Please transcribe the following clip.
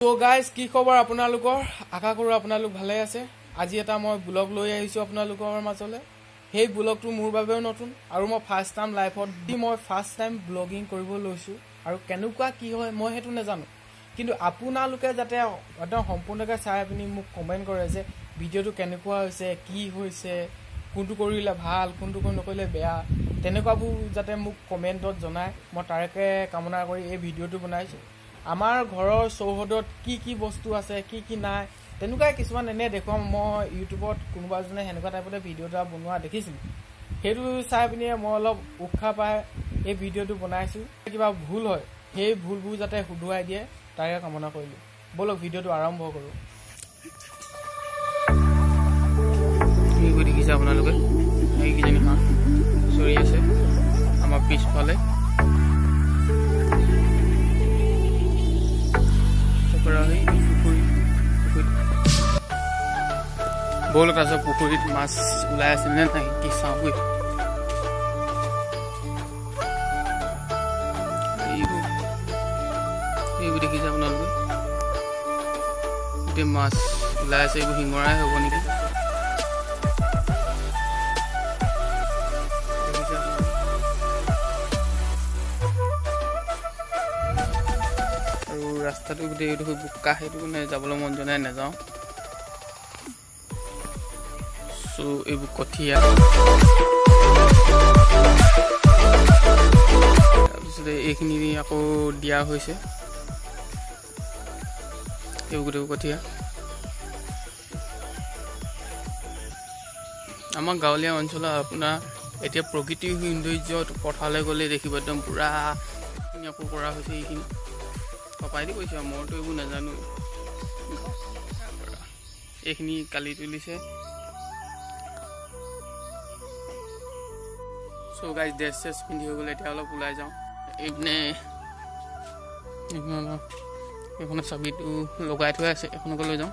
So guys, কি খবৰ আপোনালোকৰ? আশা কৰো আপোনালোক ভালে আছে। আজি এটা মই ব্লগ লৈ আহিছো আপোনালোকৰ মাজলৈ। সেই ব্লগটো মোৰ বাবেও নতুন আৰু মই ফাৰ্স্ট টাইম লাইফত ব্লগিং কৰিব লৈছো আৰু কেনেকুৱা কি হয় মই হেতু নাজানো। কিন্তু আপোনালোকে যাতে একদম সম্পূৰ্ণকৈ চাই আপুনি মোক কমেন্ট কৰে যে ভিডিওটো কেনেকুৱা হৈছে, কি হৈছে, কোনটো কৰিলে ভাল, কোনটো নকৰিলে বেয়া, তেনেকুৱাবোৰ যাতে মোক কমেন্টত জনায়। মই তাৰেকে কামনা কৰি এই ভিডিওটো বনাইছো। আমাৰ ঘৰৰ চৌহদত কি বস্তু আছে, কি নাই, তেনেকুৱা কিছুমান এনে দেখুৱাম। মই ইউটিউবত কোনোবা জনে হেনেকুৱা টাইপতে ভিডিও এটা বনোৱা দেখিছিলো। হেতু চাই পিনে মই অলপ উৎসাহ পাই এই ভিডিওটো বনাইছো। কিবা ভুল হয় সেই ভুলবোৰ যাতে শুধুৱাই দিয়ে তাৰে কামনা কৰিলো। বলক ভিডিওটো আৰম্ভ কৰো। কি দেখিছে আপোনালোকে? এই কিজনী হাঁহ চৰি আছে আমাৰ পিছফালে। বলক আছে পুখুৰীত মাছ ওলাই আছে নে নাই কি চাওঁগৈ। এইবোৰ দেখিছে আপোনালোকে? গোটেই মাছ ওলাই আছে। এইবোৰ শিঙৰাই হ'ব নেকি? আৰু ৰাস্তাটো গোটেই এইডোখৰ বোকা, সেইটো কাৰণে যাবলৈ মন যোৱা নাই, নাযাওঁ। এইবোৰ কঠীয়া, তাৰপিছতে এইখিনি আকৌ দিয়া হৈছে। এইবোৰ গোটেই কঠীয়া। আমাৰ গাঁৱলীয়া অঞ্চলত আপোনাৰ এতিয়া প্ৰকৃতিৰ সৌন্দৰ্য পথাৰলৈ গ'লে দেখিব একদম পুৰা আকৌ কৰা হৈছে। এইখিনি কপাই দি কৈছে, মইতো এইবোৰ নাজানো। এইখিনি কালি তুলিছে। So guys, ড্ৰেছ চেছ পিন্ধি হৈ গ'লে এতিয়া অলপ ওলাই যাওঁ। এইপিনে এইখনৰ চাবিটো লগাই থোৱা আছে, এখনকে লৈ যাওঁ।